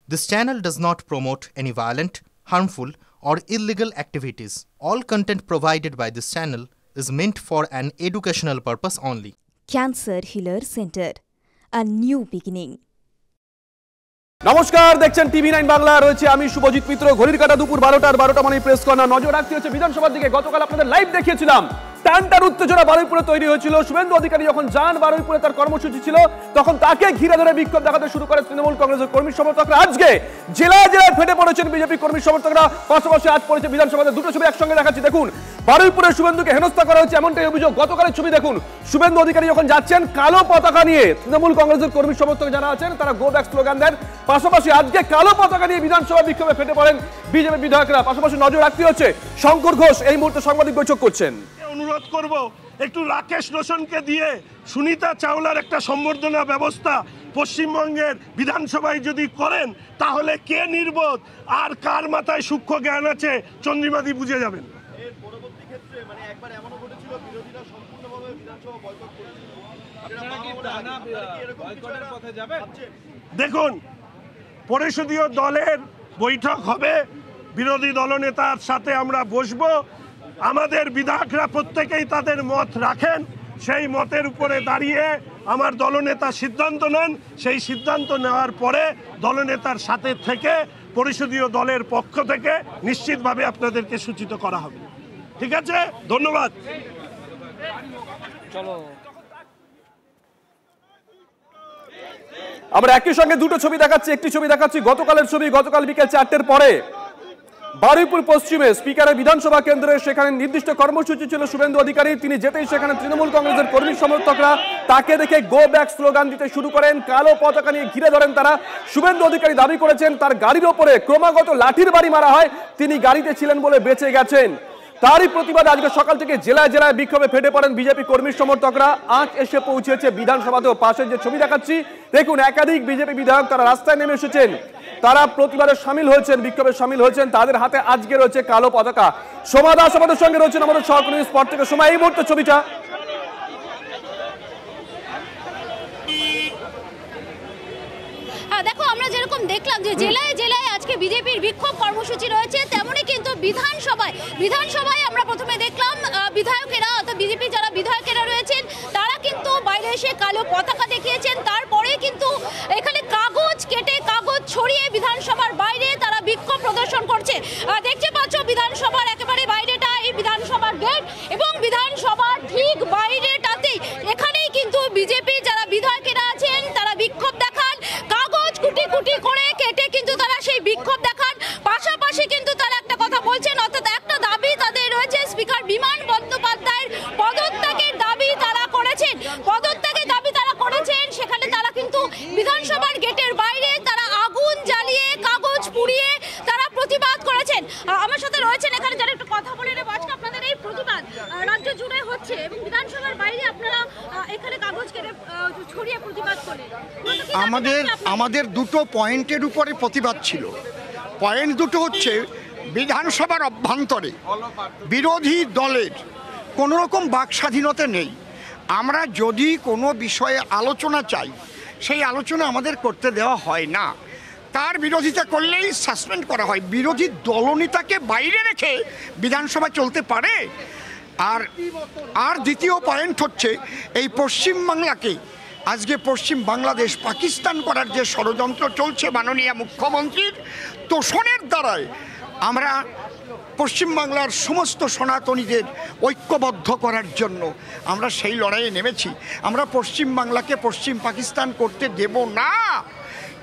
This channel does not promote any violent, harmful, or illegal activities. All content provided by this channel is meant for an educational purpose only. Cancer Healer Center, a new beginning. নমস্কার, দেখছেন টিভি9 বাংলা। রয়েছে আমি শুভজিৎ মিত্র। ঘড়ির কাঁটা দুপুর 12টা মানে press corner. নজর রাখতে হচ্ছে বিধানসভার দিকে। গতকাল আপনাদের লাইভ দেখিয়েছিলাম টানটান উত্তেজনা বারুইপুরে তৈরি হয়েছিল। শুভেন্দু অধিকারী যখন যান বারুইপুরে, তার কর্মসূচি ছিল, তখন তাকে ঘিরে ধরে বিক্ষোভ দেখাতে শুরু করে তৃণমূল কংগ্রেসের কর্মী সমর্থকরা। আজকে জেলায় জেলায় ফেটে পড়েছেন বিজেপি কর্মী সমর্থকরা। পাশাপাশি আজ পড়েছে বিধানসভাতে। দুটো ছবি একসঙ্গে দেখাচ্ছি। দেখুন, বারুইপুরে শুভেন্দুকে হেনস্থা করা হয়েছে এমনটাই অভিযোগ। গতকালের ছবি দেখুন, শুভেন্দু অধিকারী যখন যাচ্ছেন কালো পতাকা নিয়ে, তৃণমূল কংগ্রেসের কর্মী সমর্থক যারা আছেন তারা গো ব্যাক স্লোগান দেন। পাশাপাশি আজকে কালো পতাকা নিয়ে বিধানসভা বিক্ষোভে ফেটে পড়েন বিজেপি বিধায়করা। পাশাপাশি নজর রাখতে হচ্ছে শঙ্কর ঘোষ এই মুহূর্তে সাংবাদিক বৈঠক করছেন। অনুরোধ করব একটু রাকেশ রোশনকে দিয়ে সুনিতা চাওলার একটা সম্বর্ধনা ব্যবস্থা পশ্চিমবঙ্গের বিধানসভায় যদি করেন, তাহলে কে নির্বোধ আর কার মাথায় সূক্ষ্ম জ্ঞান আছে চন্দ্রিমাদি বুঝে যাবেন। এর পরবর্তী ক্ষেত্রে মানে একবার এমনও ঘটেছিল বিরোধীরা সম্পূর্ণভাবে বিধানসভা বয়কট করেছিল। আপনারা কি টানা বয়কটের পথে যাবেন? দেখুন, পরিষদীয় দলের বৈঠক হবে, বিরোধী দলনেতার সাথে আমরা বসবো। আমাদের বিধায়করা প্রত্যেকেই তাদের মত রাখেন। সেই মতের উপরে দাঁড়িয়ে আমার দলনেতা সিদ্ধান্ত নেন। সেই সিদ্ধান্ত নেওয়ার পরে দলনেতার সাথে থেকে পরিষদীয় দলের পক্ষ থেকে নিশ্চিতভাবে আপনাদেরকে সূচিত করা হবে। ঠিক আছে, ধন্যবাদ। চলো, আমরা একই সঙ্গে দুটো ছবি দেখাচ্ছি। একটি ছবি দেখাচ্ছি গতকালের ছবি। গতকাল বিকেল 4টের পরে বারুইপুর পশ্চিমে স্পিকারের বিধানসভা কেন্দ্রে সেখানে নির্দিষ্ট কর্মসূচি ছিল শুভেন্দু অধিকারী। তিনি যেতেই সেখানে তৃণমূল কংগ্রেসের কর্মী সমর্থকরা তাকে দেখে গো ব্যাক স্লোগান দিতে শুরু করেন। কালো পতাকা নিয়ে ঘিরে ধরেন তারা। শুভেন্দু অধিকারী দাবি করেছেন তার গাড়ির ওপরে ক্রমাগত লাঠির বাড়ি মারা হয়, তিনি গাড়িতে ছিলেন বলে বেঁচে গেছেন। তারই প্রতিবাদে আজকে সকাল থেকে জেলায় জেলায় বিক্ষোভে ফেটে পড়েন বিজেপি কর্মী সমর্থকরা। আজ এসে পৌঁছেছে বিধানসভাতেও। পাশে যে ছবি দেখাচ্ছি দেখুন, একাধিক বিজেপি বিধায়ক তারা রাস্তায় নেমে এসেছেন, তারা প্রতিবাদে সামিল হয়েছেন, বিক্ষোভে সামিল হয়েছেন। তাদের হাতে আজকে রয়েছে কালো পতাকা। সোমা দাস আমাদের সঙ্গে রয়েছেন আমাদের সহকর্মী স্পট থেকে। সোমা, এই মুহূর্তে ছবিটা। দেখো, আমরা যেরকম দেখলাম যে জেলায় জেলায় আজকে বিজেপির বিক্ষোভ কর্মসূচি রয়েছে, তেমনই কিন্তু বিধানসভায় আমরা প্রথমে দেখলাম বিধায়কেরা অর্থাৎ বিজেপি যারা বিধায়কেরা রয়েছেন তারা কিন্তু বাইরে এসে কালো পতাকা দেখিয়েছেন। তারপরে কিন্তু এখানে কাগজ কেটে কাগজ ছড়িয়ে বিধানসভার বাইরে তারা বিক্ষোভ প্রদর্শন করছে। দেখতে পাচ্ছ বিধানসভার একেবারে বাইরেটা এই বিধানসভার গেট, এবং বিধানসভার ঠিক বাইরেটাতেই এখানেই কিন্তু বিজেপি যারা বিধায়কেরা আছেন তারা বিক্ষোভ দেখান। কাগজ কুটি কুটি করে কেটে কিন্তু তারা সেই বিক্ষোভ দেখান। পাশাপাশি কিন্তু তারা একটা কথা বলছেন, অর্থাৎ একটা দাবি তাদের রয়েছে, স্পিকার বিমান বন্দ্যোপাধ্যায়ের পদত্যাগের দাবি তারা করেছেন। পদত্যাগের দাবি তারা করেছেন, সেখানে তারা কিন্তু বিধানসভার গেটের বাইরে তারা আগুন জ্বালিয়ে কাগজ পুড়িয়ে তারা প্রতিবাদ করেছেন। আমার সাথে রয়েছেন এখানে যারা একটু কথা বলে নেব। আজকে আপনাদের এই প্রতিবাদ রাজ্য জুড়ে হচ্ছে এবং বিধানসভার বাইরে আপনারা এখানে কাগজ কেটে ছড়িয়ে প্রতিবাদ করলেন। আমাদের দুটো পয়েন্টের উপরে প্রতিবাদ ছিল। পয়েন্ট দুটো হচ্ছে, বিধানসভার অভ্যন্তরে বিরোধী দলের কোনো রকম বাক স্বাধীনতা নেই। আমরা যদি কোনো বিষয়ে আলোচনা চাই, সেই আলোচনা আমাদের করতে দেওয়া হয় না। তার বিরোধিতা করলেই সাসপেন্ড করা হয়। বিরোধী দলনেতাকে বাইরে রেখে বিধানসভা চলতে পারে? আর দ্বিতীয় পয়েন্ট হচ্ছে, এই পশ্চিমবাংলাকে আজকে পশ্চিম বাংলাদেশ পাকিস্তান করার যে ষড়যন্ত্র চলছে মাননীয় মুখ্যমন্ত্রীর তোষণের দ্বারায়, আমরা পশ্চিমবাংলার সমস্ত সনাতনীদের ঐক্যবদ্ধ করার জন্য আমরা সেই লড়াইয়ে নেমেছি। আমরা পশ্চিমবাংলাকে পশ্চিম পাকিস্তান করতে দেব না,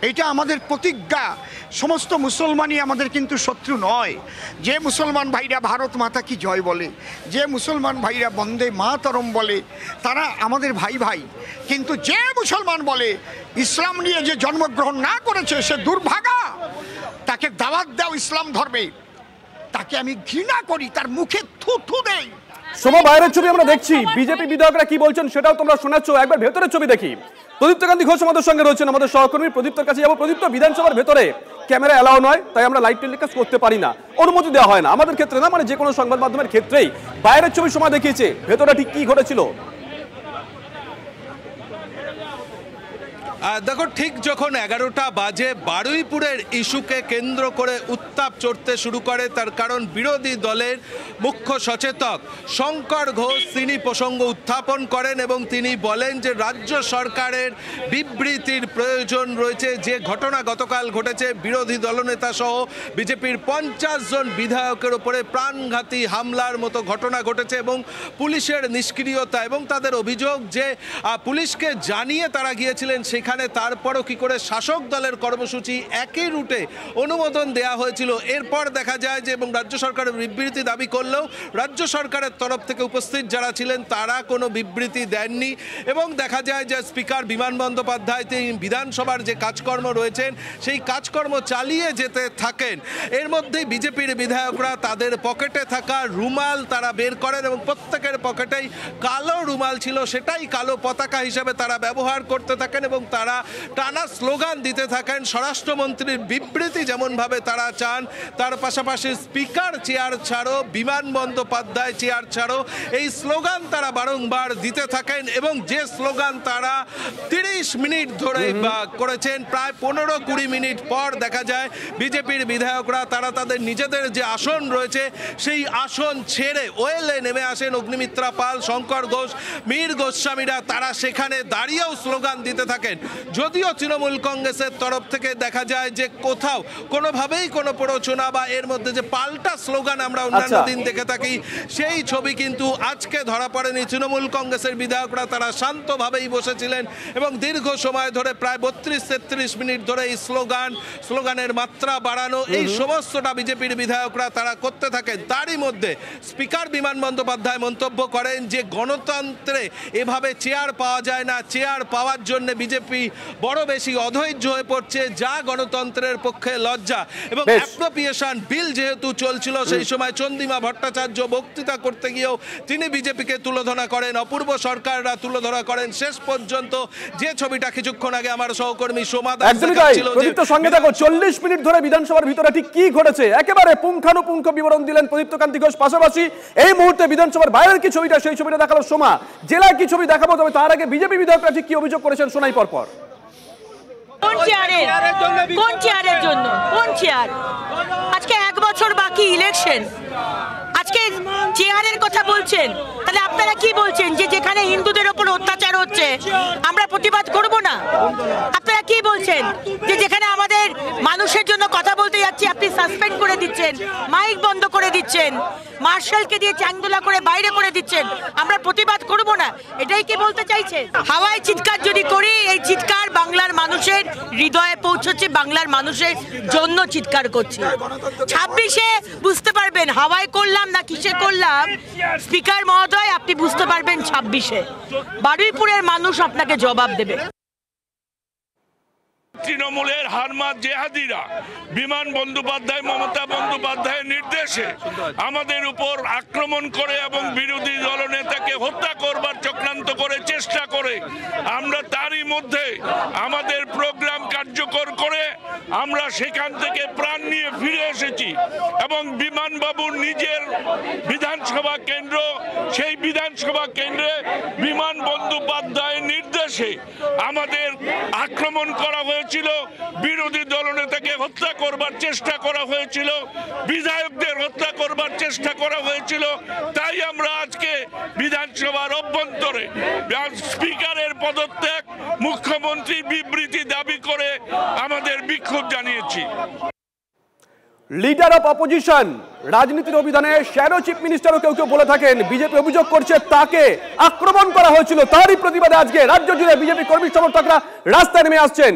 এটা আমাদের প্রতিজ্ঞা। সমস্ত মুসলমানই আমাদের কিন্তু শত্রু নয়। যে মুসলমান ভাইরা ভারত মাতা কি জয় বলে, যে মুসলমান ভাইরা বন্দে মাতরম বলে, তারা আমাদের ভাই ভাই। কিন্তু যে মুসলমান বলে ইসলাম নিয়ে যে জন্মগ্রহণ না করেছে সে দুর্ভাগা, তাকে দাওয়াত দাও ইসলাম ধর্মে, তাকে আমি ঘৃণা করি, তার মুখে থু দেই। সোমা, বাইরের ছবি আমরা দেখছি, বিজেপি বিধায়করা কি বলছেন সেটাও তোমরা শোনাচ্ছ। একবার ভেতরের ছবি দেখি। প্রদীপ্ত কান্তি ঘোষ আমাদের সঙ্গে রয়েছেন, আমাদের সহকর্মী। প্রদীপ্তর কাছে যাবো। প্রদীপ্ত, বিধানসভার ভেতরে ক্যামেরা এলাও নয়, তাই আমরা লাইভ টেলিকাস্ট করতে পারি না, অনুমতি দেওয়া হয় না আমাদের ক্ষেত্রে না, মানে যে কোনো সংবাদ মাধ্যমের ক্ষেত্রেই। বাইরের ছবি সময় দেখিয়েছে, ভেতরে ঠিক কি ঘটেছিল? দেখো, ঠিক যখন 11টা বাজে বারুইপুরের ইস্যুকে কেন্দ্র করে উত্তাপ চড়তে শুরু করে, তার কারণ বিরোধী দলের মুখ্য সচেতক শঙ্কর ঘোষ তিনি প্রসঙ্গ উত্থাপন করেন এবং তিনি বলেন যে রাজ্য সরকারের বিবৃতির প্রয়োজন রয়েছে। যে ঘটনা গতকাল ঘটেছে, বিরোধী দলনেতা সহ বিজেপির 50 জন বিধায়কের উপরে প্রাণঘাতী হামলার মতো ঘটনা ঘটেছে এবং পুলিশের নিষ্ক্রিয়তা, এবং তাদের অভিযোগ যে পুলিশকে জানিয়ে তারা গিয়েছিলেন সেখানে, তারপরও কি করে শাসক দলের কর্মসূচি একই রুটে অনুমোদন দেওয়া হয়েছিল। এরপর দেখা যায় যে এবং রাজ্য সরকারের বিবৃতি দাবি করলেও রাজ্য সরকারের তরফ থেকে উপস্থিত যারা ছিলেন তারা কোনো বিবৃতি দেননি এবং দেখা যায় যে স্পিকার বিমান বন্দ্যোপাধ্যায় তিনি বিধানসভার যে কাজকর্ম রয়েছেন সেই কাজকর্ম চালিয়ে যেতে থাকেন। এর মধ্যেই বিজেপির বিধায়করা তাদের পকেটে থাকা রুমাল তারা বের করেন এবং প্রত্যেকের পকেটেই কালো রুমাল ছিল, সেটাই কালো পতাকা হিসেবে তারা ব্যবহার করতে থাকেন এবং তারা টানা স্লোগান দিতে থাকেন। স্বরাষ্ট্রমন্ত্রীর বিবৃতি যেমনভাবে তারা চান, তার পাশাপাশি স্পিকার চেয়ার ছাড়ো, বিমান বন্দ্যোপাধ্যায় চেয়ার ছাড়ো, এই স্লোগান তারা বারংবার দিতে থাকেন এবং যে স্লোগান তারা 30 মিনিট ধরে করেছেন, প্রায় 15-20 মিনিট পর দেখা যায় বিজেপির বিধায়করা তারা তাদের নিজেদের যে আসন রয়েছে সেই আসন ছেড়ে ওয়েলে নেমে আসেন। অগ্নিমিত্রা পাল, শঙ্কর ঘোষ, মীর গোস্বামীরা তারা সেখানে দাঁড়িয়েও স্লোগান দিতে থাকেন। যদিও তৃণমূল কংগ্রেসের তরফ থেকে দেখা যায় যে কোথাও কোনোভাবেই কোনো প্ররোচনা বা এর মধ্যে যে পাল্টা স্লোগান আমরা অন্যান্য দিন দেখে থাকি সেই ছবি কিন্তু আজকে ধরা পড়েনি। তৃণমূল কংগ্রেসের বিধায়করা তারা শান্তভাবেই বসেছিলেন এবং দীর্ঘ সময় ধরে প্রায় 32-33 মিনিট ধরে এই স্লোগানের মাত্রা বাড়ানো এই সমস্তটা বিজেপির বিধায়করা তারা করতে থাকেন। তারই মধ্যে স্পিকার বিমান বন্দ্যোপাধ্যায় মন্তব্য করেন যে গণতন্ত্রে এভাবে চেয়ার পাওয়া যায় না, চেয়ার পাওয়ার জন্য বিজেপি বড় বেশি অধৈর্য হয়ে পড়ছে, যা গণতন্ত্রের পক্ষে লজ্জা। এবং অ্যাপ্রোপ্রিয়েশন বিল যেহেতু চলছিল সেই সময় চন্দ্রিমা ভট্টাচার্য বক্তৃতা করতে গিয়েও তিনি বিজেপিকে তুলোধনা করেন, অপূর্ব সরকাররা তুলোধনা করেন। শেষ পর্যন্ত যে ছবিটা কিছুক্ষণ আগে আমার সহকর্মী সোমা দাস দেখাচ্ছিল, প্রদীপ্ত সঙ্গে দেখো 40 মিনিট ধরে বিধানসভার ভিতরে ঠিক কি ঘটেছে একেবারে পুঙ্খানুপুঙ্খ বিবরণ দিলেন প্রদীপ্ত কান্তি ঘোষ। পাশাপাশি এই মুহূর্তে বিধানসভার বাইরের কি ছবিটা সেই ছবিটা দেখালো সোমা, জেলায় কি ছবি দেখাবো, তবে তার আগে বিজেপি বিধায়করা ঠিক কি অভিযোগ করেছেন শোনাই পরপর। কোন চেয়ারের জন্য কোন চেয়ার? আজকে 1 বছর বাকি ইলেকশন, আজকে চেয়ারের কথা বলছেন, তাহলে আপনারা কি বলছেন যে যেখানে হিন্দুদের উপর অত্যাচার হচ্ছে আমরা প্রতিবাদ করব না? আপনারা কি বলছেন যে যেখানে আমাদের মানুষের জন্য কথা বলতে যাচ্ছি আপনি সাসপেন্ড করে দিচ্ছেন, মাইক বন্ধ করে দিচ্ছেন, মার্শালকে দিয়ে চাংদোলা করে বাইরে করে দিচ্ছেন, আমরা প্রতিবাদ করব না? এটাই কি বলতে চাইছেন? হাওয়ায় চিৎকার যদি করি, এই চিৎকার বাংলার মানুষের হৃদয়ে পৌঁছচ্ছে, বাংলার মানুষের জন্য চিৎকার করছি। 26-এ বুঝতে পারবেন হাওয়ায় করলাম না কিসে করলাম। স্পিকার মহোদয় আপনি বুঝতে পারবেন 26-এ বারুইপুরের মানুষ আপনাকে জবাব দেবে। তৃণমূলের হারমাত জেহাদিরা বিমান বন্দ্যোপাধ্যায়, মমতা বন্দ্যোপাধ্যায়ের নির্দেশে আমাদের উপর আক্রমণ করে এবং বিরোধী দলনেতাকে হত্যা করবার চক্রান্ত করে চেষ্টা করে, আমরা তারই মধ্যে আমাদের প্রোগ্রাম কার্যকর করে আমরা সেখান থেকে প্রাণ নিয়ে ফিরে এসেছি এবং বিমানবাবুর নিজের বিধানসভা কেন্দ্র, সেই বিধানসভা কেন্দ্রে বিমান বন্দ্যোপাধ্যায়ের নির্দেশে আমাদের আক্রমণ করা হয়েছিল, বিরোধী দলনেতাকে হত্যা করবার চেষ্টা করা হয়েছিল, বিধায়কদের হত্যা করবার চেষ্টা করা হয়েছিল। তাই আমরা আজকে বিধানসভার অভ্যন্তরে স্পিকারের পদত্যাগ, মুখ্যমন্ত্রীর বিবৃতি দাবি করে আমাদের বিক্ষোভ জানিয়েছি। লিডার অফ অপোজিশন রাজনীতির অভিধানে শ্যাডো চিফ মিনিস্টারও কেউ কেউ বলে থাকেন, বিজেপি অভিযোগ করছে তাকে আক্রমণ করা হয়েছিল। তারই প্রতিবাদে আজকে রাজ্য জুড়ে বিজেপি কর্মী সমর্থকরা রাস্তায় নেমে আসছেন।